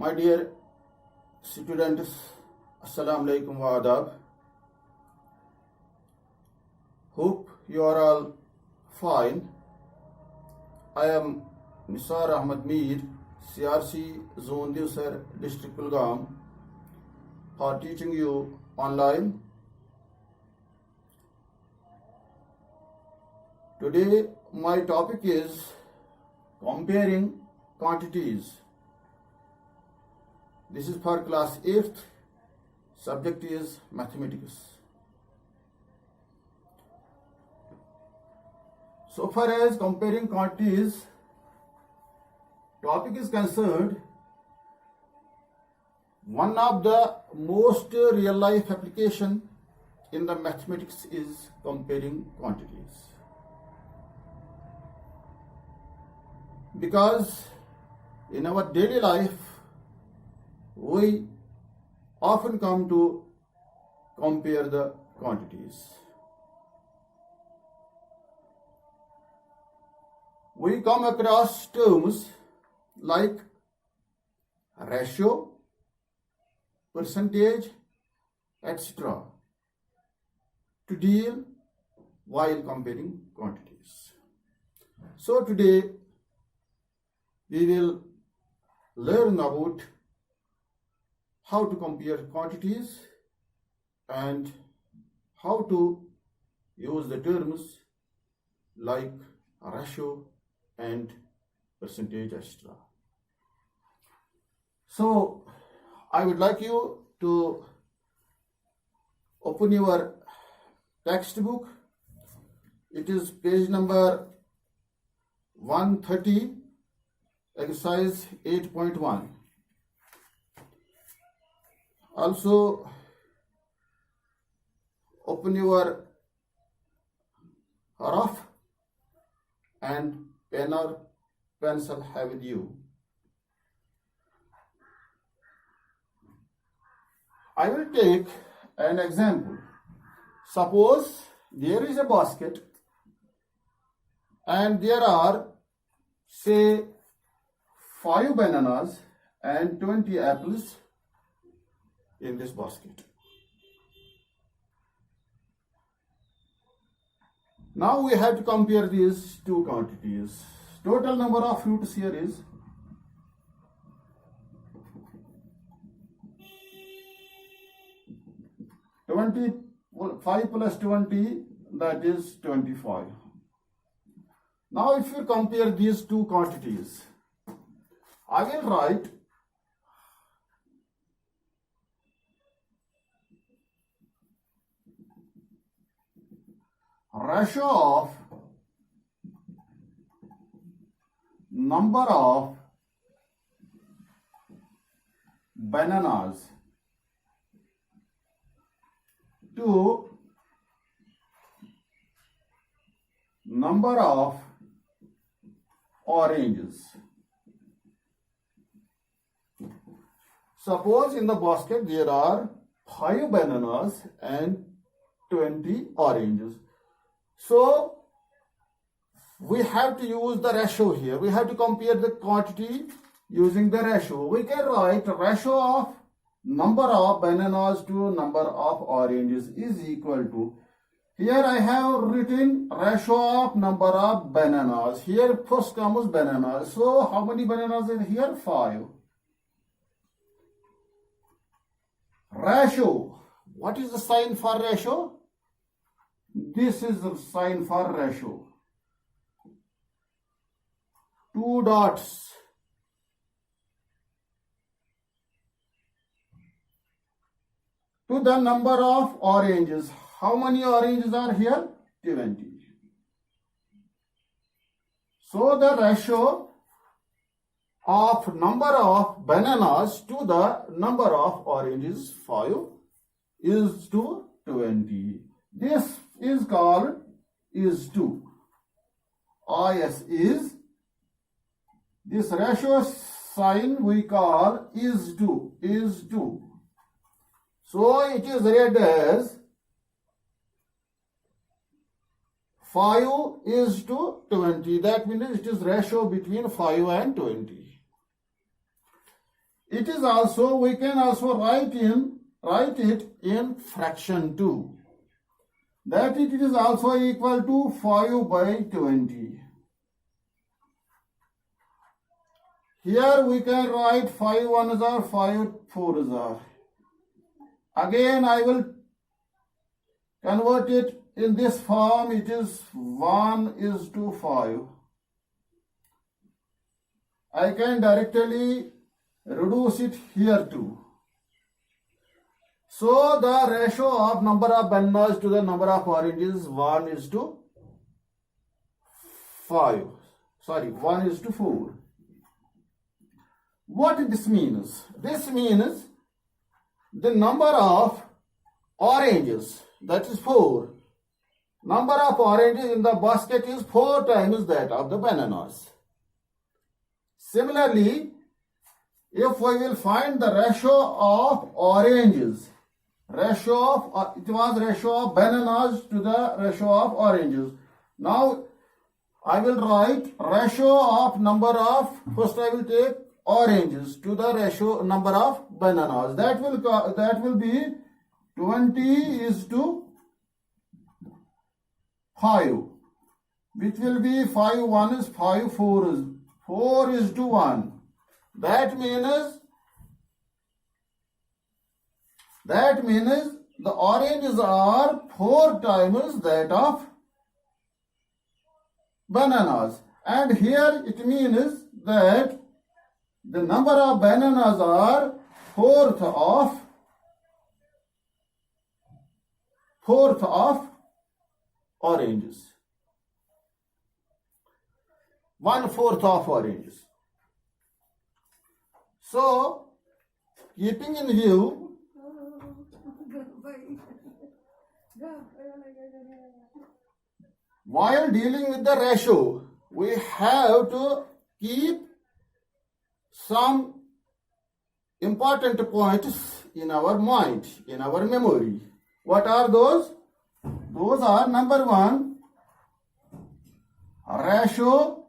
My dear students, Assalamu alaikum wa adab. Hope you are all fine. I am Nisar Ahmad Mir, CRC Zone Divsar, District Kulgam, for teaching you online. Today my topic is comparing quantities. This is for class 8th. Subject is mathematics. So far as comparing quantities topic is concerned, one of the most real life application in the mathematics is comparing quantities. Because in our daily life, we often come to compare the quantities. We come across terms like ratio, percentage, etc. to deal while comparing quantities. So today we will learn about how to compare quantities and how to use the terms like ratio and percentage, etc. So I would like you to open your textbook. It is page number 130, exercise 8.1. Also open your rough and pen or pencil have with you. I will take an example. Suppose there is a basket and there are, say, 5 bananas and 20 apples in this basket. Now we have to compare these two quantities. Total number of fruits here is 25 plus 20, that is 25. Now if you compare these two quantities, I will write ratio of number of bananas to number of oranges. Suppose in the basket there are 5 bananas and 20 oranges. So we have to use the ratio here. We have to compare the quantity using the ratio. We can write ratio of number of bananas to number of oranges is equal to, here I have written ratio of number of bananas. Here first comes bananas. So how many bananas is here? 5. Ratio. What is the sign for ratio? This is the sign for ratio. 2 dots. To the number of oranges. How many oranges are here? 20. So the ratio of number of bananas to the number of oranges, 5, is to 20. This is called is to. Is is. This ratio sign we call is to. Is to. So it is read as 5 is to 20. That means it is ratio between 5 and 20. It is also, we can also write it in fraction too. That it is also equal to 5 by 20. Here we can write 5 ones are 5 fours are. Again I will convert it in this form. It is 1:5. I can directly reduce it here too. So the ratio of number of bananas to the number of oranges is 1:5. Sorry, 1:4. What this means? This means the number of oranges, that is 4. Number of oranges in the basket is 4 times that of the bananas. Similarly, if we will find the ratio of oranges, ratio of bananas to the ratio of oranges. Now I will write ratio of number of, first I will take oranges to the ratio number of bananas. That will be 20:5, which will be 5 ones, 5 fours, 4:1. That means the oranges are 4 times that of bananas. And here it means that the number of bananas are fourth of oranges. 1/4 of oranges. So, keeping in view while dealing with the ratio, we have to keep some important points in our mind, in our memory. What are those? Those are, number 1, ratio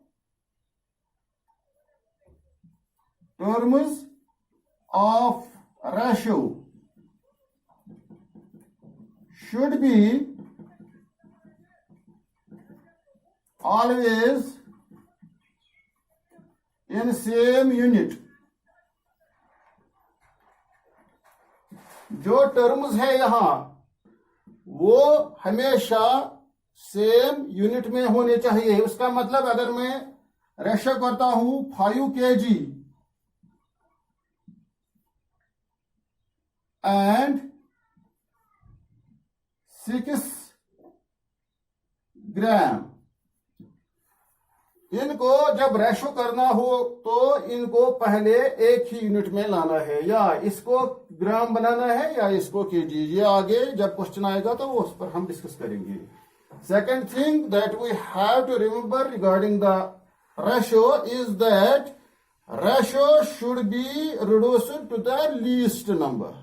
terms of ratio should be always in same unit. जो terms है यहाँ वो हमेशा same unit में होने चाहिए. उसका मतलब अगर मैं रेशो करता हूं 5 kg and 6 ग्राम, इनको जब रेशो करना हो तो इनको पहले एक ही यूनिट में लाना है, या इसको ग्राम बनाना है या इसको केजी. ये आगे जब क्वेश्चन आएगा तो उस पर हम डिस्कस करेंगे. Second thing that we have to remember regarding the ratio is that ratio should be reduced to the least number.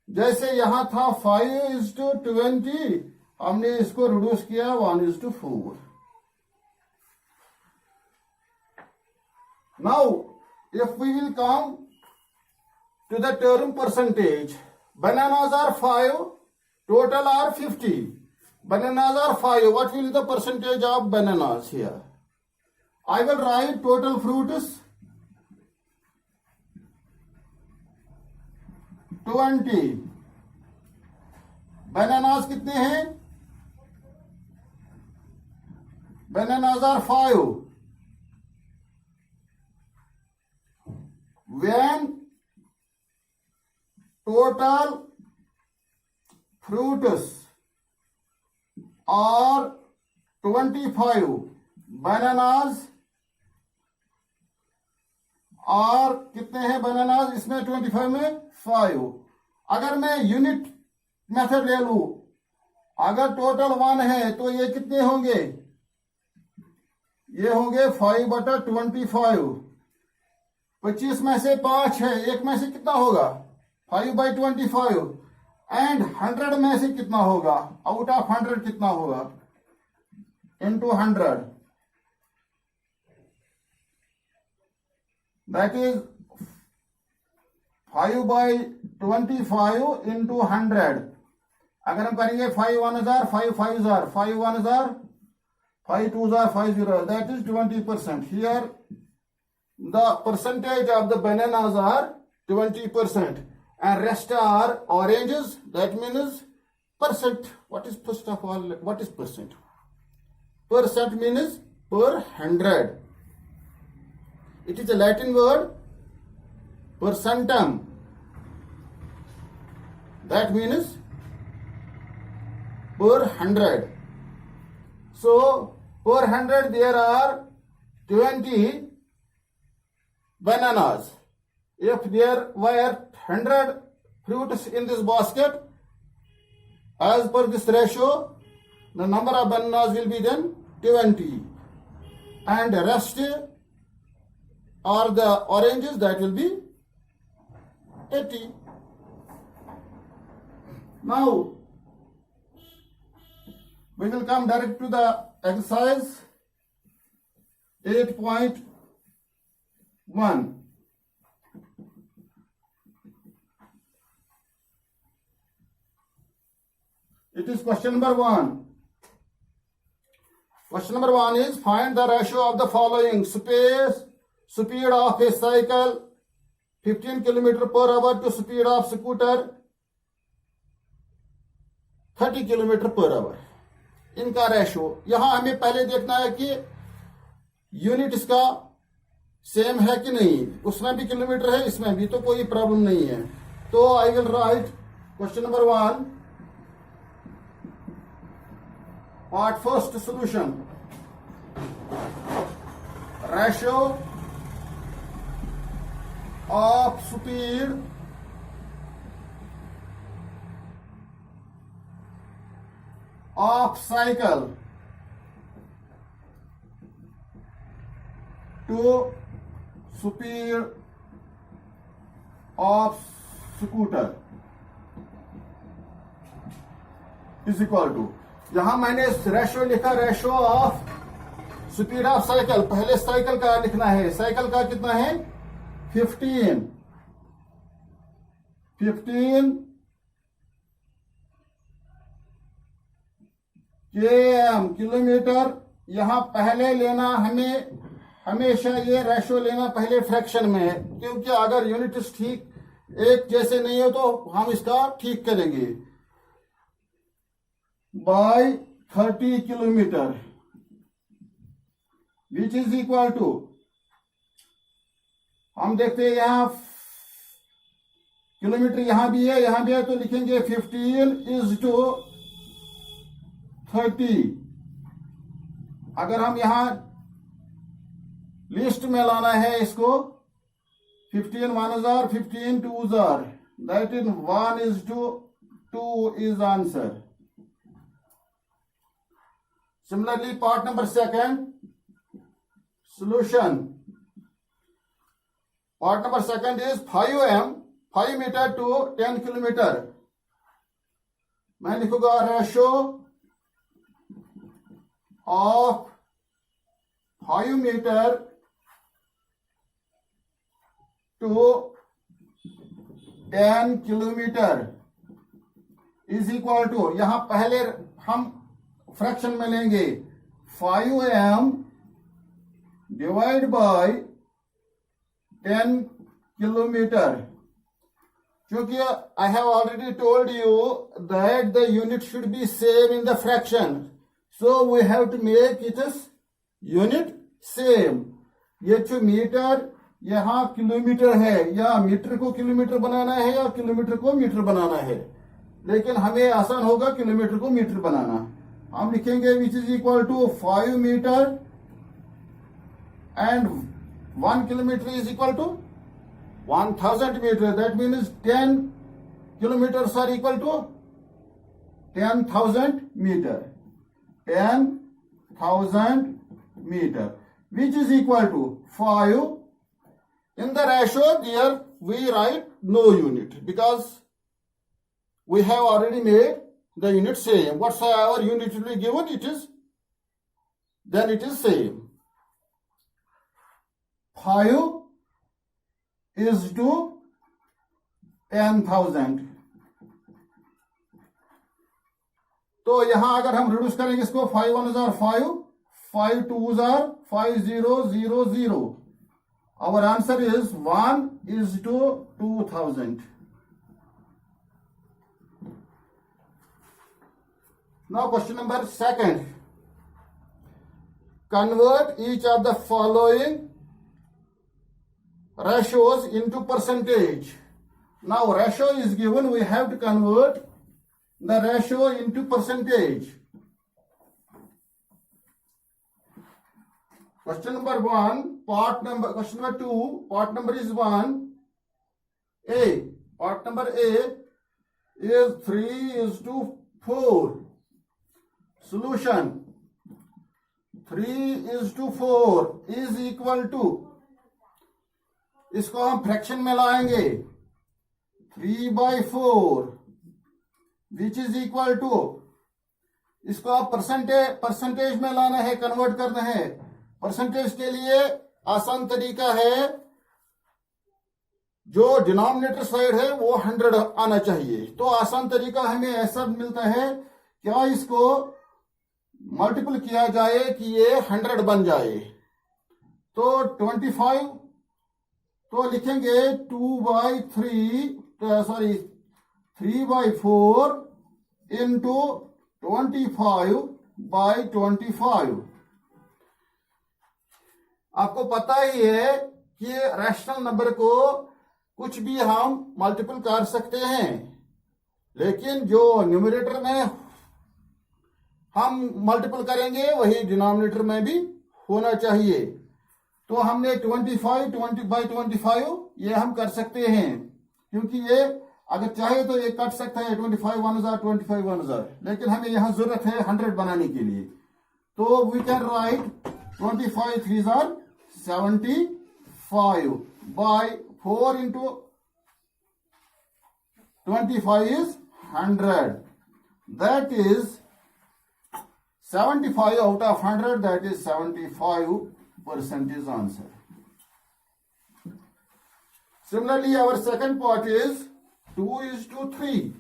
जैसे यहां था 5:20, हमने इसको रिड्यूस किया 1:4. Now, if we will come to the term percentage, bananas are 5, total are 50. Bananas are 5. What will be the percentage of bananas here? I will write total fruits 20. Bananas कितने हैं? Bananas are 5. When total fruits are 25, bananas are कितने हैं bananas इसमें 25 में 5. अगर मैं unit method ले लूं, अगर टोटल 1 है तो ये कितने होंगे? ये होंगे 5/25. 25 में से 5 है, एक में से कितना होगा? 5/25. एंड 100 में से कितना होगा? आउट ऑफ 100 कितना होगा? Into 100, that is 5/25 into 100. अगर हम करेंगे 5 1 jar 5 5 jar 5 1 jar 5 2 jar 5 0, that is 20%. Here the percentage of the bananas are 20% and rest are oranges. That means percent. What is first of all, what is percent? Percent means per 100. It is a Latin word percentum. That means per 100. So per 100 there are 20 bananas. If there were 100 fruits in this basket, as per this ratio, the number of bananas will be then 20, and the rest are the oranges, that will be 80. Now we will come direct to the exercise 8.1. It is question number 1. Question number 1 is find the ratio of the following: speed of a cycle 15 km per hour to speed of scooter 30 km per hour. इनका ratio यहां हमें पहले देखना है कि unit इसका same है कि नहीं. उसमें भी किलोमीटर है, इसमें भी, तो कोई प्रॉब्लम नहीं है. तो आई will right question number 1 part first solution. Ratio of speed of cycle to speed of scooter is equal to, यहां मैंने रेशो लिखा, ratio of speed of cycle. पहले साइकिल का लिखना है. साइकिल का कितना है? 15 km किलोमीटर. यहां पहले लेना हमें हमेशा ये रेशो लेना पहले फ्रैक्शन में है, क्योंकि अगर यूनिट्स ठीक एक जैसे नहीं हो तो हम इसका ठीक करेंगे. By 30 kilometre which is equal to, हम देखते हैं यहां किलोमीटर यहां भी है, यहां भी है, तो लिखेंगे 15:30. अगर हम यहां लिस्ट में लाना है इसको, 15 1 jar 15 2 jar, that is 1:2 is answer. Similarly, part number 2 solution. Part number 2 is 5 meter to 10 kilometer. मैं लिखूंगा ratio of 5 meter to 10 kilometer is equal to, यहां पहले हम फ्रैक्शन में लेंगे 5m डिवाइड बाय 10 किलोमीटर. क्योंकि I have already told you that the unit should be same in the fraction. So we have to make it as unit same. ये जो metre यहाँ kilometre है, या मीटर को kilometre बनाना है या kilometre को मीटर बनाना है, लेकिन हमें आसान होगा किलोमीटर को मीटर बनाना. हम लिखेंगे which is equal to 5 metre and 1 kilometre is equal to 1000 metre. That means 10 kilometre are equal to 10,000 metre. 10,000 meter, which is equal to 5. In the ratio, here we write no unit because we have already made the unit same. Whatsoever unit will be given, then it is same. 5 is to 10,000। तो यहां अगर हम reduce करेंगे इसको, 5 1s are 5, 5 2s are 5 0 0 0। Our answer is 1:2000. Now question number 2. Convert each of the following ratios into percentage. Now ratio is given, we have to convert the ratio into percentage. Question number 1, question number 2, part number is 1A. Part number A is 3:4. Solution 3:4 is equal to, इसको हम fraction में लाएंगे, 3/4 विच is equal to, इसको आप percentage में लाना है, convert करना है। परसेंटेज के लिए आसान तरीका है, जो डिनोमिनेटर साइड है वो 100 आना चाहिए। तो आसान तरीका हमें ऐसा मिलता है, क्या इसको मल्टीपल किया जाए कि ये 100 बन जाए। तो 25, तो लिखेंगे 3/4 इंटू 25/25। आपको पता ही है कि रैशनल नंबर को कुछ भी हम मल्टीपल कर सकते हैं, लेकिन जो न्यूमरेटर में हम मल्टीपल करेंगे वही डिनोमिनेटर में भी होना चाहिए। तो हमने 25/25 ये हम कर सकते हैं, क्योंकि ये अगर चाहे तो ये कट सकता है 25 1s are 25 1s are, लेकिन हमें यहां जरूरत है 100 बनाने के लिए। तो we can write 25 3s are 75 by 4 into 25 is 100. That is 75 out of 100, that is 75% is answer. Similarly, our second part is 2:3.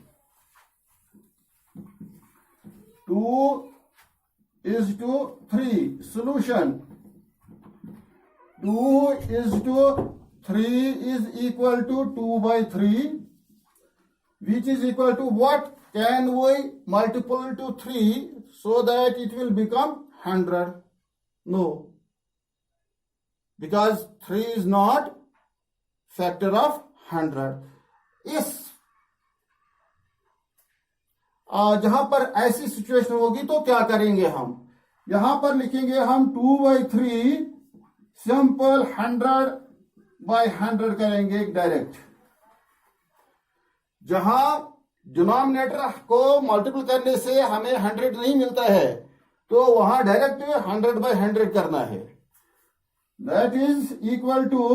2:3. Solution 2:3 is equal to 2/3, which is equal to what? Can we multiply to 3 so that it will become 100? No, because 3 is not factor of 100. इस जहां पर ऐसी situation होगी तो क्या करेंगे हम? यहां पर लिखेंगे हम 2/3 सिंपल 100/100 करेंगे डायरेक्ट। जहां डिनोमिनेटर को मल्टीपल करने से हमें 100 नहीं मिलता है, तो वहां डायरेक्ट 100/100 करना है। That is equal to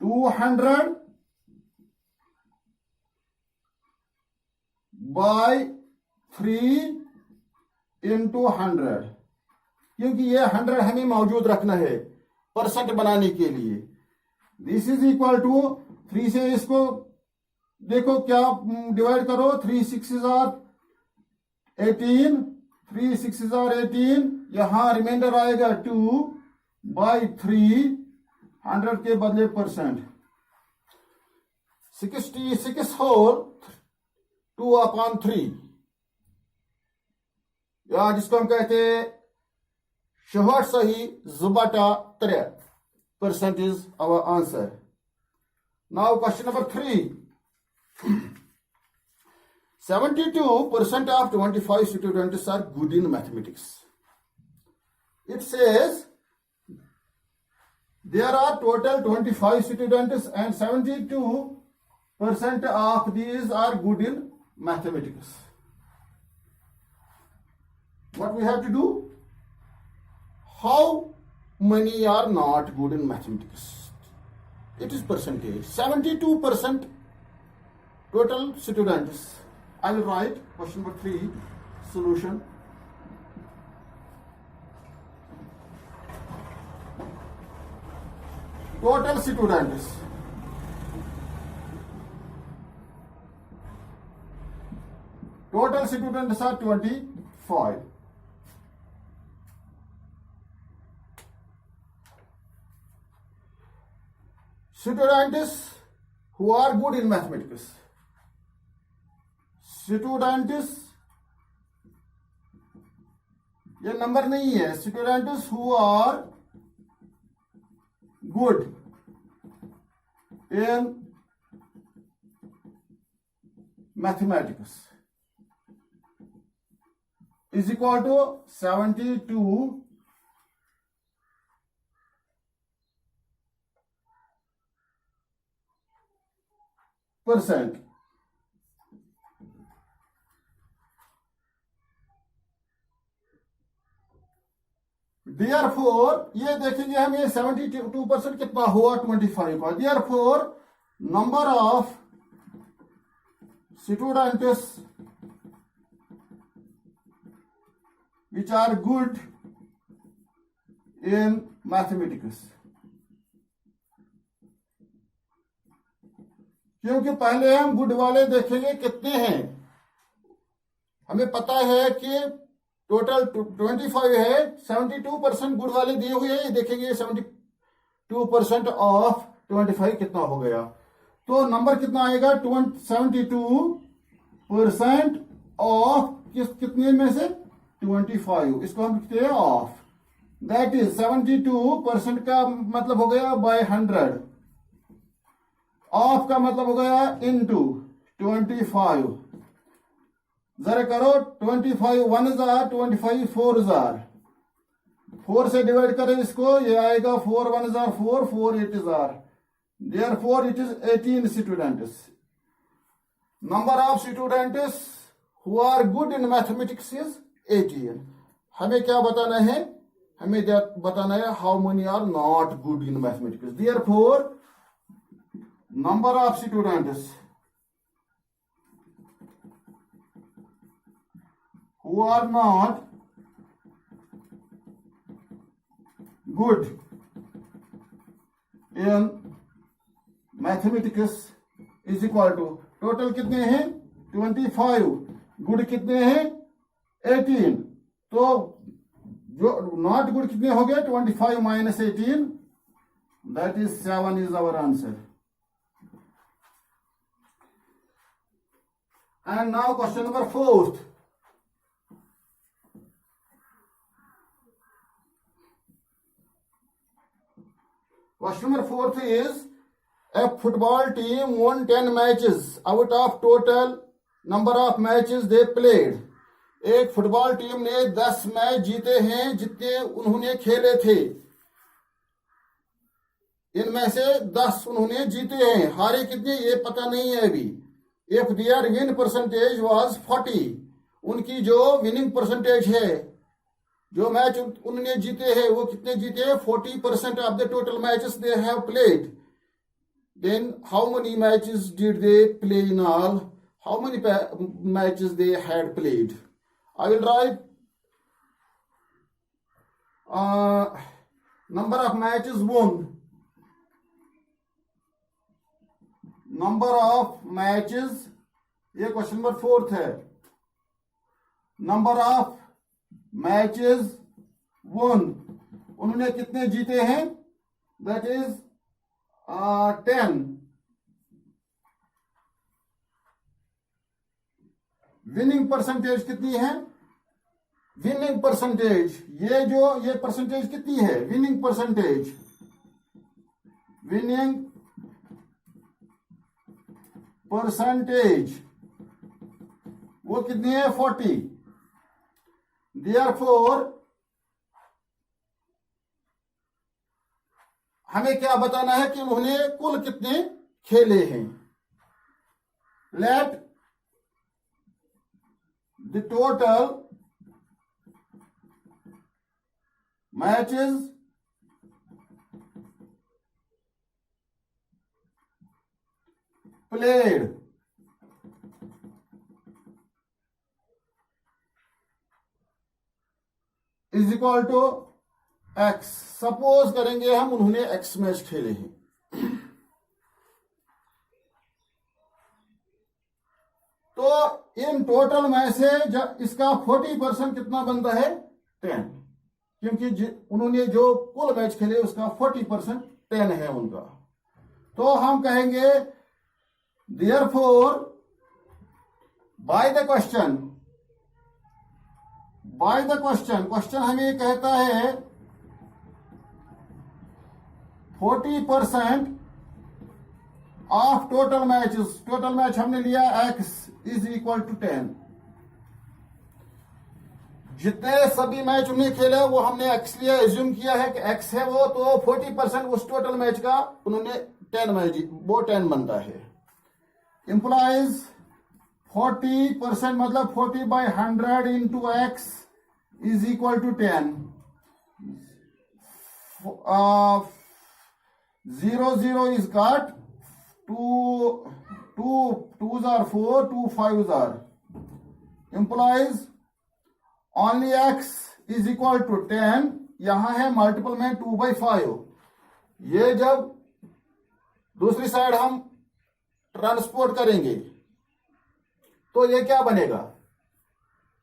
200/3 into 100, क्योंकि ये 100 हमें मौजूद रखना है परसेंट बनाने के लिए। दिस इज इक्वल टू 3 से इसको देखो क्या डिवाइड करो, 3 6s are 18, 3 6s are 18, यहां रिमाइंडर आएगा 2/3, 100 के बदले परसेंट, 66 होल 2/3, या जिसको हम कहते हैं 64 सही जुबाटा 3% is our answer. Now question number 3. 72% of 25 students are good in mathematics. It says there are total 25 students and 72% of these are good in mathematics. What we have to do? How many are not good in mathematics? It is percentage. 72% total students. I will write question number 3 solution. Total students. Total students are 25. Students who are good in mathematics. Students, ये number नहीं है. Students who are good in mathematics is equal to 72% Therefore, ये देखेंगे हम ये 72% कितना हुआ 25 का. Therefore, number of students which are good in mathematics. क्योंकि पहले हम गुड वाले देखेंगे कितने हैं. हमें पता है कि टोटल 25 है, 72% गुड वाले दिए हुए हैं. देखेंगे 72% ऑफ 25 कितना हो गया. तो नंबर कितना आएगा 72% ऑफ कितने में से 25. इसको हम लिखते हैं ऑफ. दैट इज 72% का मतलब हो गया बाय 100. ऑफ का मतलब हो गया इनटू 25. जरा करो 25 1 जार 25 4 जार 4 से डिवाइड करें इसको. ये आएगा 4 1 jar 4 4 8 jar. Therefore, it is 18 students. Number of students who are good in mathematics is 18. हमें क्या बताना है? हमें बताना है how many are not good in mathematics. Therefore, number of students who are not good in mathematics is equal to total कितने हैं 25. Good कितने हैं 18. तो जो नॉट गुड कितने हो गए 25 minus 18. That is 7 is our answer. And now question number 4. Question number 4 is a football team won 10 matches out of total number of matches they played. एक फुटबॉल टीम ने 10 match जीते हैं जितने उन्होंने खेले थे. इनमें से 10 उन्होंने जीते हैं. हारे कितने ये पता नहीं है अभी. If their win percentage was 40, उनकी जो विनिंग परसेंटेज है, जो मैच उन्होंने जीते हैं वो कितने जीते हैं 40% of the total matches they have played. Then how many matches did they play in all. How many matches they had played. I will write number of matches won. Number of matches, ये question number 4 है. Number of matches वोन, उन्होंने कितने जीते हैं. That is 10. Winning percentage कितनी है. Winning percentage ये परसेंटेज कितनी है. विनिंग परसेंटेज, विनिंग परसेंटेज वो कितनी है 40. Therefore, हमें क्या बताना है कि उन्होंने कुल कितने खेले हैं. Let the total matches played is equal to x. Suppose करेंगे हम उन्होंने एक्स मैच खेले हैं. तो इन टोटल में से जब इसका 40% कितना बनता है 10, क्योंकि उन्होंने जो कुल मैच खेले उसका 40% 10 है उनका। तो हम कहेंगे देयरफॉर बाय द क्वेश्चन हमें ये कहता है 40% ऑफ टोटल मैच हमने लिया x इज इक्वल टू 10। जितने सभी मैच उन्हें खेले वो हमने x लिया, एज्यूम किया है कि x है वो, तो 40% उस टोटल मैच का उन्होंने 10 मैच वो 10 बनता है। इंप्लाइज 40% मतलब 40/100 into x is equal to 10। 0 is cut, 2's are 4, 2 5's are, implies only x is equal to 10। यहां है मल्टीपल में 2/5। ये जब दूसरी साइड हम ट्रांसपोर्ट करेंगे तो ये क्या बनेगा,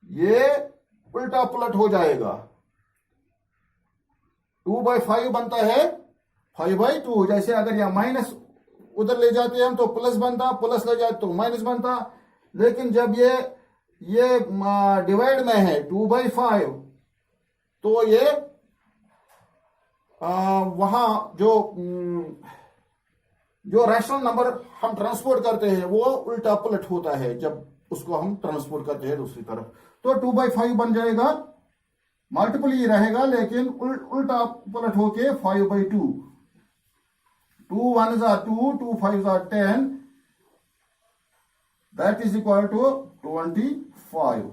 ये उल्टा पुलट हो जाएगा। 2/5 बनता है 5/2। जैसे अगर यह माइनस उधर ले जाते हैं हम तो प्लस बनता, प्लस ले जाते तो माइनस बनता। लेकिन जब ये डिवाइड में है 2/5 तो ये वहां जो रैशनल नंबर हम ट्रांसपोर्ट करते हैं वो उल्टा पलट होता है जब उसको हम ट्रांसपोर्ट करते हैं दूसरी तरफ। तो 2/5 बन जाएगा, मल्टीपल ही रहेगा लेकिन उल्टा पलट होके 5/2। 2 1's are 2, 2 5's are 10, that is equal to 25।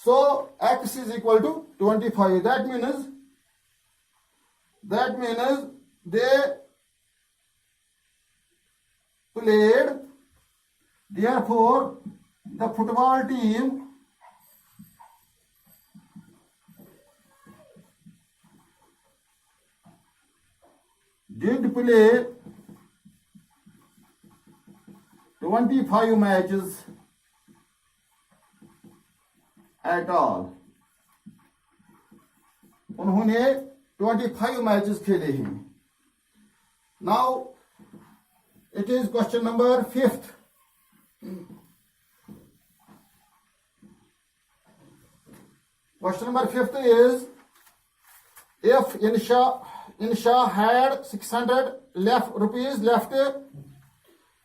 So x is equal to 25। that means they played, therefore the football team did play 25 matches at all। उन्होंने 25 मैचेस खेले हैं। Now it is question number 5th। Question number 5th is, if Insha had 600 rupees left,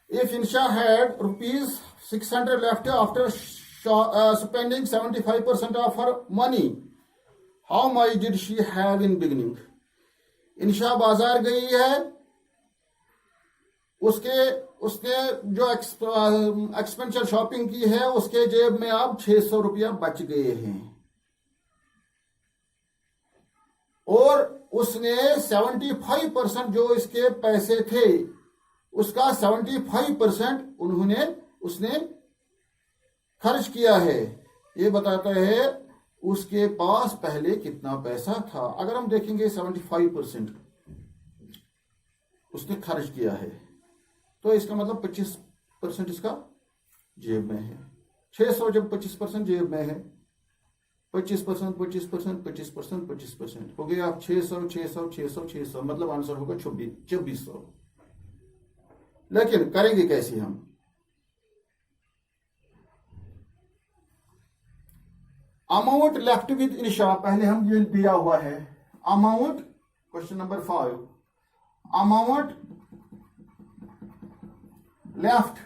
if Insha had rupees 600 left after spending 75% of her money, how much did she have in beginning? Insha बाजार गई है, उसने जो expenditure shopping की है उसके जेब में अब 600 रुपया बच गए हैं और उसने 75% जो इसके पैसे थे उसका 75% उसने खर्च किया है। ये बताता है उसके पास पहले कितना पैसा था। अगर हम देखेंगे 75% उसने खर्च किया है तो इसका मतलब 25% इसका जेब में है। 600 जब 25% जेब में है, 25% 25% 25% 25% हो गया। आप 600 मतलब आंसर होगा 2400। लेकिन करेंगे कैसे हम? अमाउंट लेफ्ट विद इंशा, पहले हम ये दिया हुआ है amount, question number 5, amount left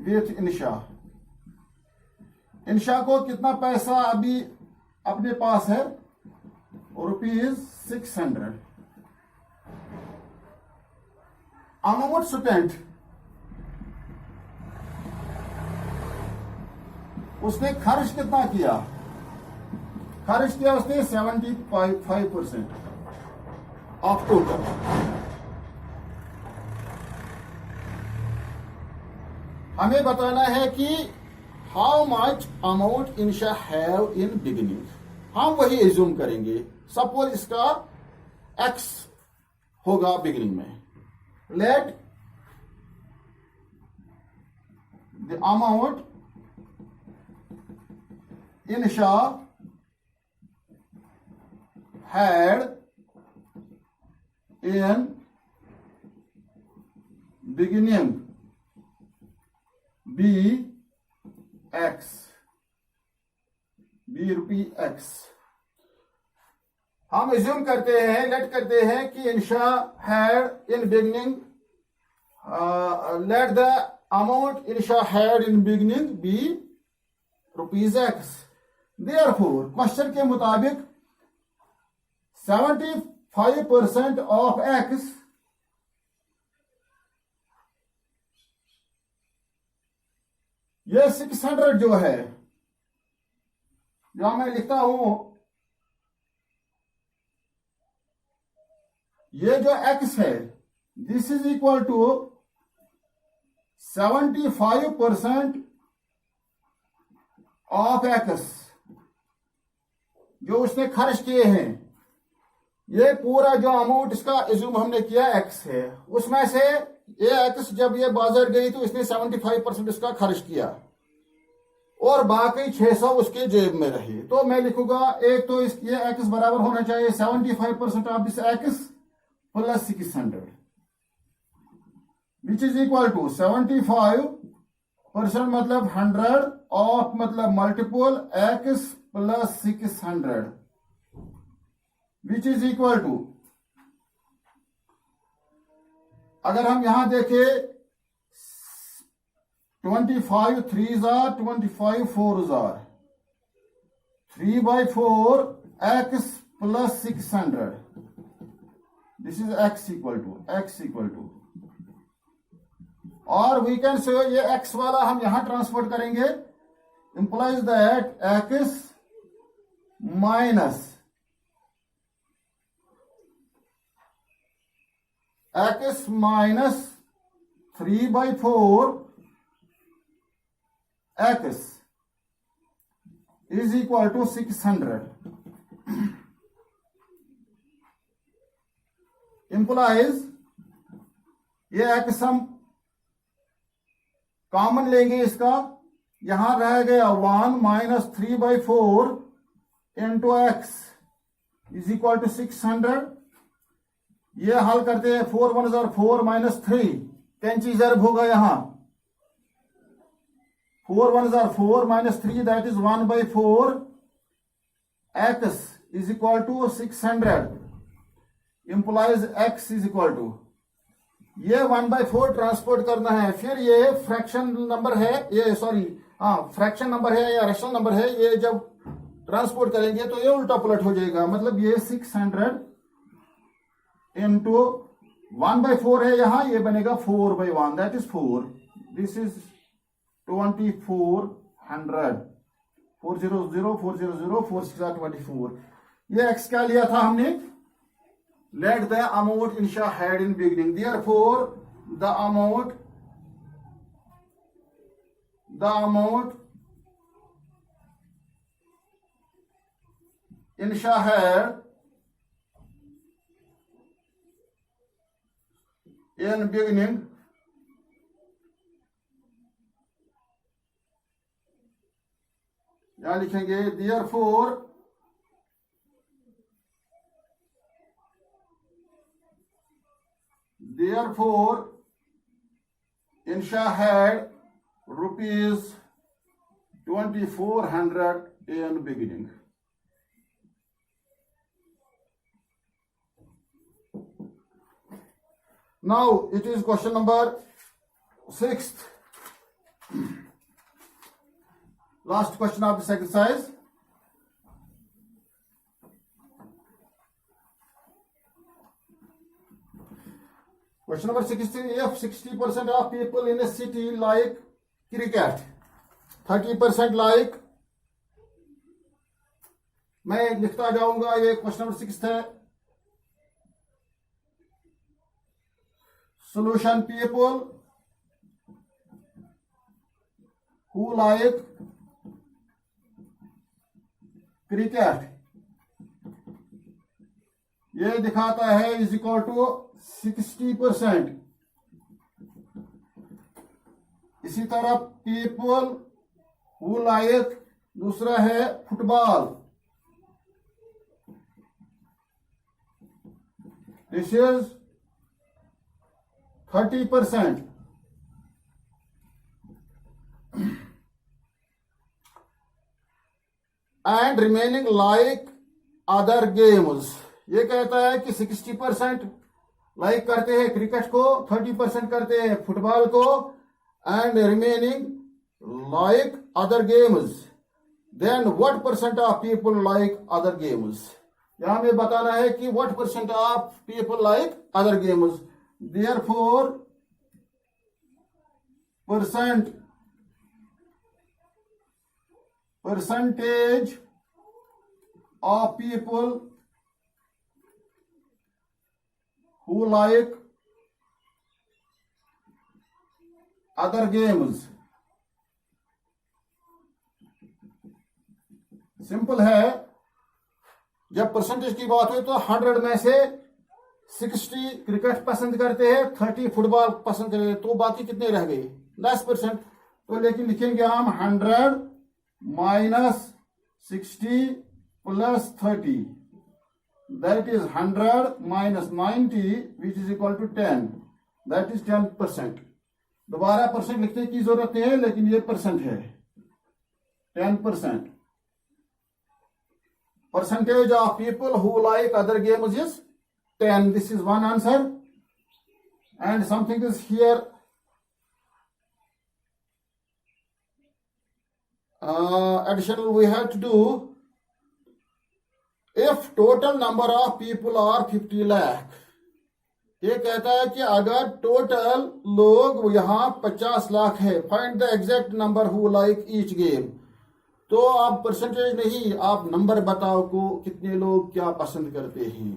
with Insha. Insha को कितना पैसा अभी अपने पास है? ₹600। अमाउंट स्पेंट, उसने खर्च कितना किया? खर्च किया उसने 75% ऑफ टोटल। हमें बताना है कि how much amount Insha have in beginning. हम वही एज्यूम करेंगे। सपोज इसका x होगा बिगिनिंग में। Late the amount Insha had in beginning B X, B rupee X. हम एज्यूम करते हैं, लेट करते हैं कि Insha had in beginning, let the amount Insha had in beginning B rupees X. Therefore question के मुताबिक 75% ऑफ एक्स ये 600 जो है, यहां मैं लिखता हूं, ये जो x है this is equal to 75% of x जो उसने खर्च किए हैं. ये पूरा जो अमाउंट इसका एज्यूम हमने किया x है, उसमें से ये x जब ये बाजार गई तो इसने 75% इसका खर्च किया और बाकी 600 उसके जेब में रही. तो मैं लिखूंगा एक तो ये x बराबर होना चाहिए 75% of this x plus 600 which is equal to 75% मतलब 100 ऑफ मतलब multiple x plus 600 which is equal to, अगर हम यहां देखें 25 3s are 25 4s are 3/4 x plus 600. This is x equal to, और वी कैन से ये x वाला हम यहां ट्रांसफर करेंगे, implies that x minus x minus 3/4 x is equal to 600. Implies ये x हम कॉमन लेंगे, इसका यहां रह गया 1 minus 3/4 into x is equal to 600. ये हल करते हैं 4 1 4 माइनस 3 10 रिजर्व होगा यहां 4 1 4 minus 3 that is 1/4 x is equal to 600. Implies x is equal to, ये 1/4 ट्रांसपोर्ट करना है, फिर ये फ्रैक्शन नंबर है, ये सॉरी फ्रैक्शन नंबर है या रेशनल नंबर है, ये जब ट्रांसपोर्ट करेंगे तो ये उल्टा पलट हो जाएगा. मतलब ये 600 इंटू 1/4 है यहां, ये बनेगा 4/1 दैट इज 4. This is 2400 400 400 4 24. ये x क्या लिया था हमने, let the amount insha had in beginning, therefore the amount insha had in beginning यहां लिखेंगे therefore Insha had rupees 2400 in beginning. Now it is question number 6th, last question of this exercise. Question number 16, if 60% of people in a city like cricket, 30% like, मैं लिखता जाऊंगा, ये question number 6 है. Solution, people who like cricket, ये दिखाता है is equal to 60%. इसी तरह पीपल हु लाइक दूसरा है football, this is 30%. And remaining like other games, ये कहता है कि 60% लाइक करते हैं क्रिकेट को, 30% करते हैं फुटबॉल को, and remaining like other games. Then what percent of people like other games, यहां हमें बताना है कि what percent of people like other games. Therefore percentage of people who like other games. Simple है, जब परसेंटेज की बात हुई तो 100 में से 60 क्रिकेट पसंद करते हैं, 30 फुटबॉल पसंद करते हैं, तो बाकी कितने रह गए? 10%. तो लेकिन लिखेंगे हम 100 minus 60 plus 30, that is 100 minus 90 which is equal to 10, that is 10%. दोबारा परसेंट लिखने की जरूरत नहीं है, लेकिन ये परसेंट है 10%. Percentage of people who like other games is 10. This is one answer. And something is here. Additional we have to do. If total number of people are 50 lakh, ये कहता है कि अगर टोटल लोग यहाँ 50 लाख है, find the exact number who like each game. तो आप परसेंटेज नहीं, आप नंबर बताओ को कितने लोग क्या पसंद करते हैं.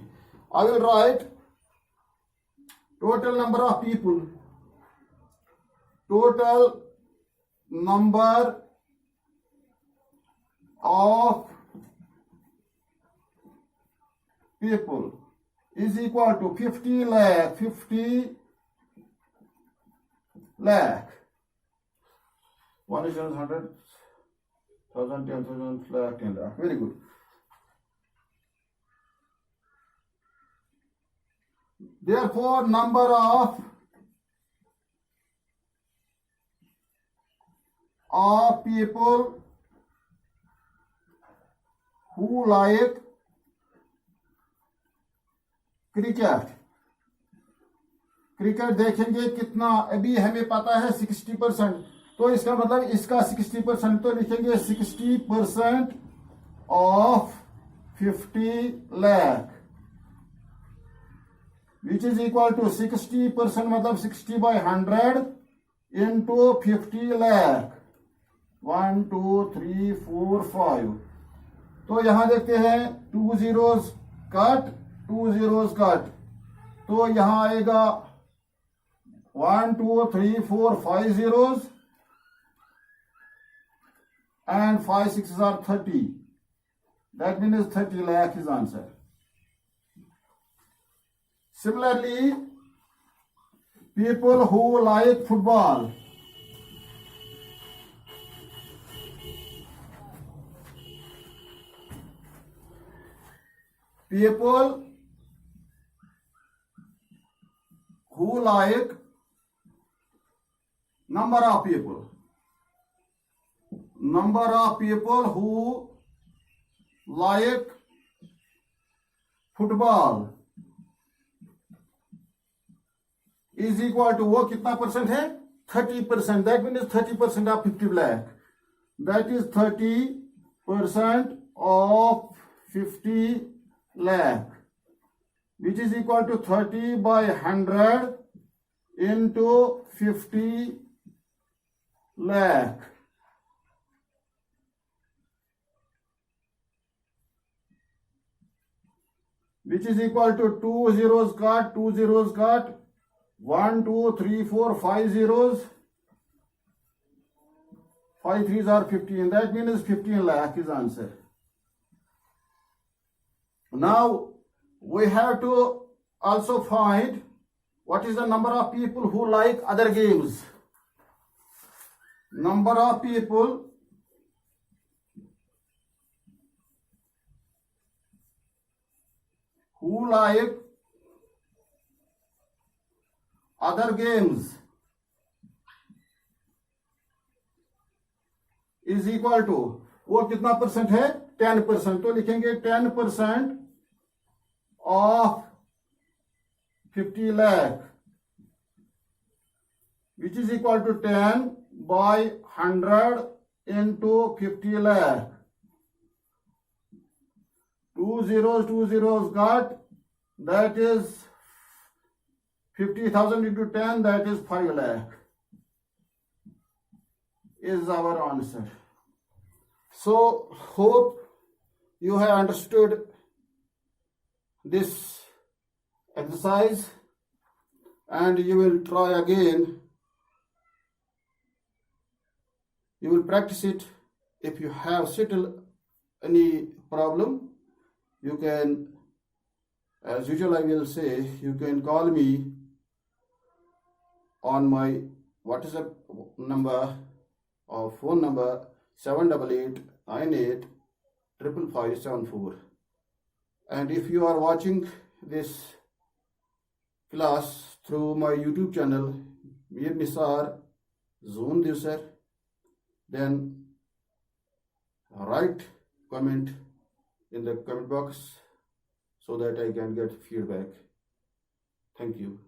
आई will right total number of people, total number of people is equal to 50 lakh, 50 lakh. 1 is 100, 1000, 10,000, lakh, 10 lakh. Very good. Therefore, number of people who like cricket, cricket देखेंगे कितना, अभी हमें पता है 60%, तो इसका मतलब इसका 60%, तो लिखेंगे 60% of 50 lakh which is equal to 60% मतलब 60/100 इंटू 50 लाख. 1 2 3 4 5. तो यहां देखते हैं 2 zeros कट, 2 zeros कट, तो यहां आएगा 1 2 3 4 5 zeros and 5 6s are 30. That means 30 lakh is answer. Similarly, people who like football, people who like, number of people who like football is equal to, वो कितना percent है? 30%. That means 30% of 50 lakh. That is 30% of 50 lakh, which is equal to 30/100 into 50 lakh. Which is equal to 2 zeros cut, 2 zeros cut, 1 2 3 4 5 zeros, 5 3s are 15. That means 15 lakh is answer. Now we have to also find what is the number of people who like other games. Number of people who like other games is equal to, वो कितना percent है 10%, तो लिखेंगे 10% of 50 lakh which is equal to 10 by 100 into 50 lakh. Two zeros got, that is 50,000 into 10, that is 5 lakh is our answer. So hope you have understood this exercise and you will try again. You will practice it. If you have still any problem, you can, as usual I will say, you can call me on my WhatsApp number or phone number 788985574. And if you are watching this class through my YouTube channel, Mir Nisar Zoon Divsar, then write comment in the comment box so that I can get feedback. Thank you.